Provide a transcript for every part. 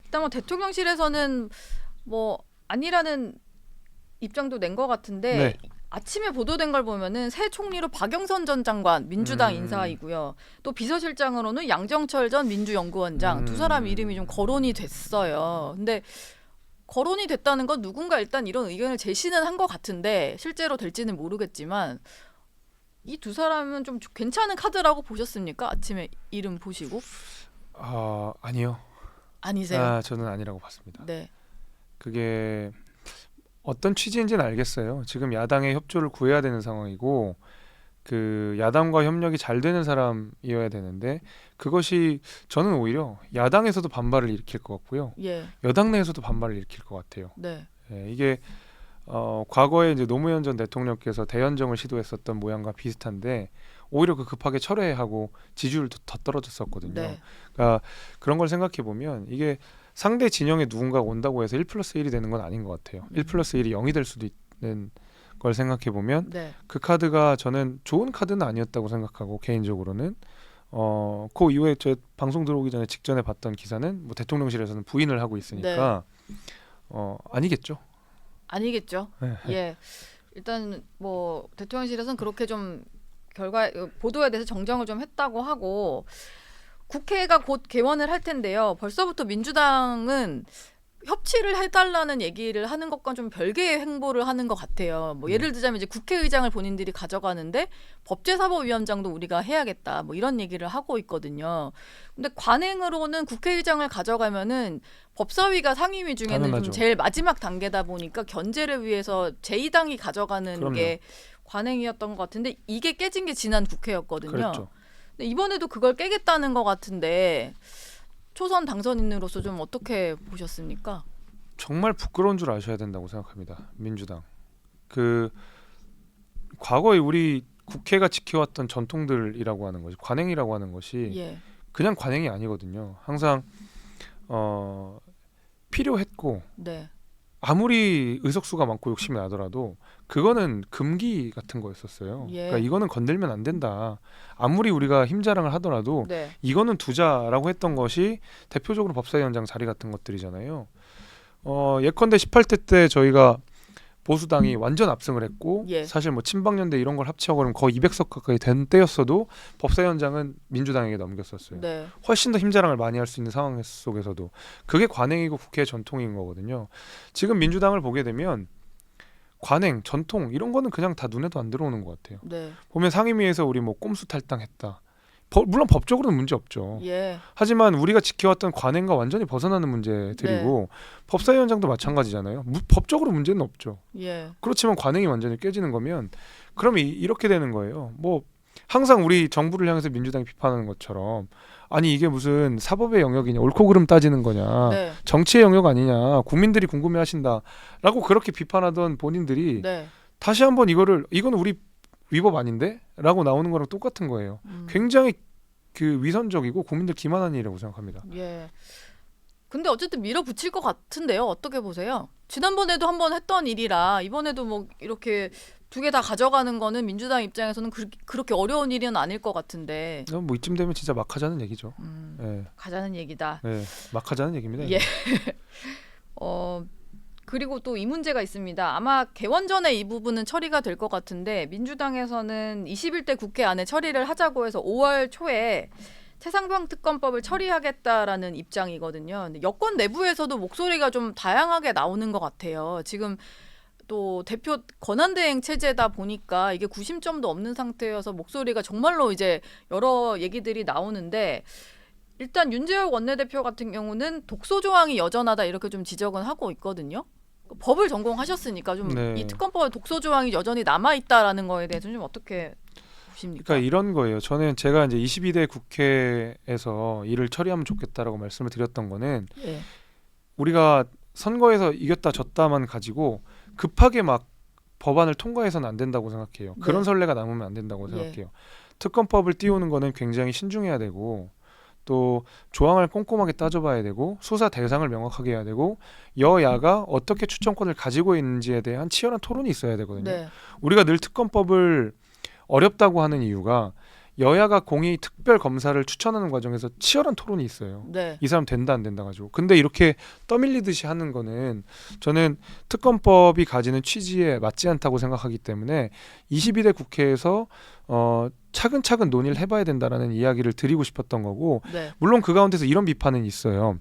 일단 뭐 대통령실에서는 뭐 아니라는 입장도 낸 것 같은데 네. 아침에 보도된 걸 보면은 새 총리로 박영선 전 장관 민주당 인사이고요. 또 비서실장으로는 양정철 전 민주연구원장 두 사람 이름이 좀 거론이 됐어요. 근데 거론이 됐다는 건 누군가 일단 이런 의견을 제시는 한 것 같은데 실제로 될지는 모르겠지만 이 두 사람은 좀 괜찮은 카드라고 보셨습니까? 아침에 이름 보시고 아니요. 아니세요? 저는 아니라고 봤습니다. 네, 그게 어떤 취지인지는 알겠어요. 지금 야당의 협조를 구해야 되는 상황이고 그 야당과 협력이 잘 되는 사람이어야 되는데 그것이 저는 오히려 야당에서도 반발을 일으킬 것 같고요. 예, 여당 내에서도 반발을 일으킬 것 같아요. 네, 이게 과거에 이제 노무현 전 대통령께서 대연정을 시도했었던 모양과 비슷한데 오히려 그 급하게 철회하고 지지율도 더 떨어졌었거든요. 네, 그러니까 그런 걸 생각해 보면 이게 상대 진영에 누군가가 온다고 해서 1 플러스 1이 되는 건 아닌 것 같아요. 1 플러스 1이 0이 될 수도 있는 걸 생각해 보면 네, 그 카드가 저는 좋은 카드는 아니었다고 생각하고 개인적으로는 그 이후에 저 방송 들어오기 전에 직전에 봤던 기사는 뭐 대통령실에서는 부인을 하고 있으니까 아니겠죠. 아니겠죠. 네. 예, 일단 뭐 대통령실에서는 그렇게 좀 결과 보도에 대해서 정정을 좀 했다고 하고 국회가 곧 개원을 할 텐데요. 벌써부터 민주당은 협치를 해달라는 얘기를 하는 것과 좀 별개의 행보를 하는 것 같아요. 뭐 예를 들자면 이제 국회의장을 본인들이 가져가는데 법제사법위원장도 우리가 해야겠다. 뭐 이런 얘기를 하고 있거든요. 근데 관행으로는 국회의장을 가져가면은 법사위가 상임위 중에는 좀 당연하죠. 제일 마지막 단계다 보니까 견제를 위해서 제2당이 가져가는 그럼요. 게 관행이었던 것 같은데 이게 깨진 게 지난 국회였거든요. 그랬죠. 근데 이번에도 그걸 깨겠다는 것 같은데 초선 당선인으로서 좀 어떻게 보셨습니까? 정말 부끄러운 줄 아셔야 된다고 생각합니다. 민주당. 그 과거에 우리 국회가 지켜왔던 전통들이라고 하는 것이 관행이라고 하는 것이 예, 그냥 관행이 아니거든요. 항상 필요했고 네, 아무리 의석수가 많고 욕심이 나더라도 그거는 금기 같은 거였었어요. 예, 그러니까 이거는 건들면 안 된다. 아무리 우리가 힘자랑을 하더라도 네, 이거는 두자라고 했던 것이 대표적으로 법사위원장 자리 같은 것들이잖아요. 예컨대 18대 때 저희가 보수당이 완전 압승을 했고 예, 사실 뭐 친박연대 이런 걸 합치고 그러면 거의 200석 가까이 된 때였어도 법사위원장은 민주당에게 넘겼었어요. 네, 훨씬 더 힘자랑을 많이 할 수 있는 상황 속에서도 그게 관행이고 국회의 전통인 거거든요. 지금 민주당을 보게 되면 관행, 전통 이런 거는 그냥 다 눈에도 안 들어오는 것 같아요. 네, 보면 상임위에서 우리 뭐 꼼수 탈당했다. 물론 법적으로는 문제 없죠. 예, 하지만 우리가 지켜왔던 관행과 완전히 벗어나는 문제들이고 법사위원장도 마찬가지잖아요. 법적으로 문제는 없죠. 예, 그렇지만 관행이 완전히 깨지는 거면 그럼 이렇게 되는 거예요. 뭐 항상 우리 정부를 향해서 민주당이 비판하는 것처럼 아니 이게 무슨 사법의 영역이냐 옳고 그름 따지는 거냐 네, 정치의 영역 아니냐 국민들이 궁금해하신다라고 그렇게 비판하던 본인들이 네, 다시 한번 이거는 우리 위법 아닌데? 라고 나오는 거랑 똑같은 거예요. 굉장히 그 위선적이고 국민들 기만한 일이라고 생각합니다. 예. 근데 어쨌든 밀어붙일 것 같은데요. 어떻게 보세요? 지난번에도 한번 했던 일이라 이번에도 뭐 이렇게 두 개 다 가져가는 거는 민주당 입장에서는 그렇게 어려운 일은 아닐 것 같은데 뭐 이쯤 되면 진짜 막 하자는 얘기죠. 가자는 얘기다. 막 하자는 얘기입니다. 예. 어, 그리고 또 이 문제가 있습니다. 아마 개원 전에 이 부분은 처리가 될 것 같은데 민주당에서는 21대 국회 안에 처리를 하자고 해서 5월 초에 최상병 특검법을 처리하겠다라는 입장이거든요. 근데 여권 내부에서도 목소리가 좀 다양하게 나오는 것 같아요. 지금 또 대표 권한대행 체제다 보니까 이게 구심점도 없는 상태여서 목소리가 정말로 이제 여러 얘기들이 나오는데 일단 윤재욱 원내대표 같은 경우는 독소 조항이 여전하다 이렇게 좀 지적은 하고 있거든요. 법을 전공하셨으니까 좀 이 특검법에 독소 조항이 여전히 남아 있다라는 거에 대해서는 좀 어떻게 보십니까? 그러니까 이런 거예요. 제가 이제 22대 국회에서 일을 처리하면 좋겠다라고 말씀을 드렸던 거는 예. 우리가 선거에서 이겼다 졌다만 가지고 급하게 막 법안을 통과해서는 안 된다고 생각해요. 네. 그런 선례가 남으면 안 된다고 생각해요. 특검법을 띄우는 거는 굉장히 신중해야 되고 또 조항을 꼼꼼하게 따져봐야 되고 수사 대상을 명확하게 해야 되고 여야가 어떻게 추천권을 가지고 있는지에 대한 치열한 토론이 있어야 되거든요. 네. 우리가 늘 특검법을 어렵다고 하는 이유가 여야가 공의 특별 검사를 추천하는 과정에서 치열한 토론이 있어요. 네. 이 사람 된다 안 된다 가지고. 근데 이렇게 떠밀리듯이 하는 거는 저는 특검법이 가지는 취지에 맞지 않다고 생각하기 때문에 22대 국회에서 차근차근 논의를 해봐야 된다라는 이야기를 드리고 싶었던 거고, 네. 물론 그 가운데서 이런 비판은 있어요.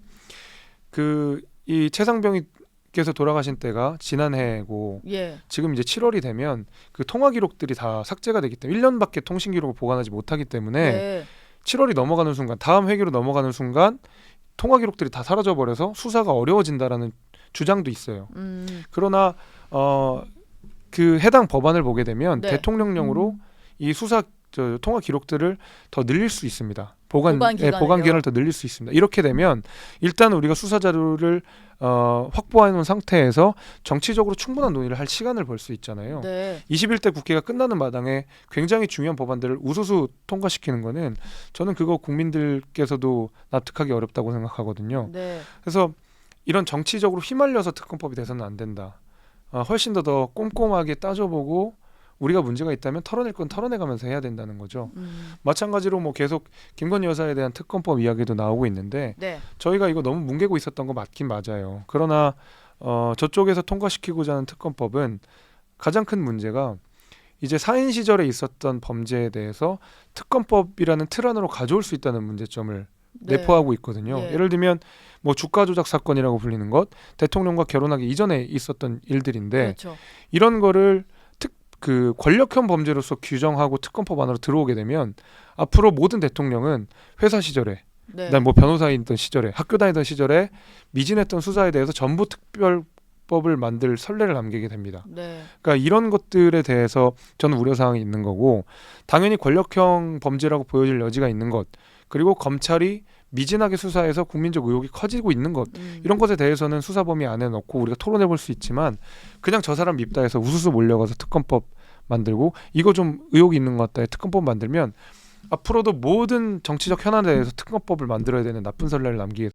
이 최상병께서 돌아가신 때가 지난해고 예. 지금 이제 7월이 되면 그 통화 기록들이 다 삭제가 되기 때문에 1년밖에 통신 기록을 보관하지 못하기 때문에 네. 7월이 넘어가는 순간, 다음 회기로 넘어가는 순간 통화 기록들이 다 사라져 버려서 수사가 어려워진다라는 주장도 있어요. 그러나 그 해당 법안을 보게 되면 네. 대통령령으로 이 수사 통화 기록들을 더 늘릴 수 있습니다. 보관 기간을요? 보관 기간을 더 늘릴 수 있습니다. 이렇게 되면 일단 우리가 수사 자료를 확보해 놓은 상태에서 정치적으로 충분한 논의를 할 시간을 벌 수 있잖아요. 네. 21대 국회가 끝나는 마당에 굉장히 중요한 법안들을 우수수 통과시키는 거는 저는 그거 국민들께서도 납득하기 어렵다고 생각하거든요. 네. 그래서 이런 정치적으로 휘말려서 특검법이 돼서는 안 된다. 훨씬 더 꼼꼼하게 따져보고 우리가 문제가 있다면 털어낼 건 털어내가면서 해야 된다는 거죠. 마찬가지로 뭐 계속 김건희 여사에 대한 특검법 이야기도 나오고 있는데 네. 저희가 이거 너무 뭉개고 있었던 거 맞긴 맞아요. 그러나 저쪽에서 통과시키고자 하는 특검법은 가장 큰 문제가 이제 사인 시절에 있었던 범죄에 대해서 특검법이라는 틀 안으로 가져올 수 있다는 문제점을 네. 내포하고 있거든요. 예. 예를 들면 뭐 주가 조작 사건이라고 불리는 것, 대통령과 결혼하기 이전에 있었던 일들인데 그렇죠. 이런 거를 그 권력형 범죄로서 규정하고 특검법 안으로 들어오게 되면 앞으로 모든 대통령은 회사 시절에, 네. 그다음 뭐 변호사이던 시절에, 학교 다니던 시절에 미진했던 수사에 대해서 전부 특별법을 만들 선례를 남기게 됩니다. 네. 그러니까 이런 것들에 대해서 저는 우려 사항이 있는 거고, 당연히 권력형 범죄라고 보여질 여지가 있는 것, 그리고 검찰이 미진하게 수사해서 국민적 의혹이 커지고 있는 것, 이런 것에 대해서는 수사 범위 안에 넣고 우리가 토론해 볼 수 있지만 그냥 저 사람 밉다 해서 우수수 몰려가서 특검법 만들고 이거 좀 의혹이 있는 것 같다 해 특검법 만들면 앞으로도 모든 정치적 현안에 대해서 특검법을 만들어야 되는 나쁜 선례를 남기게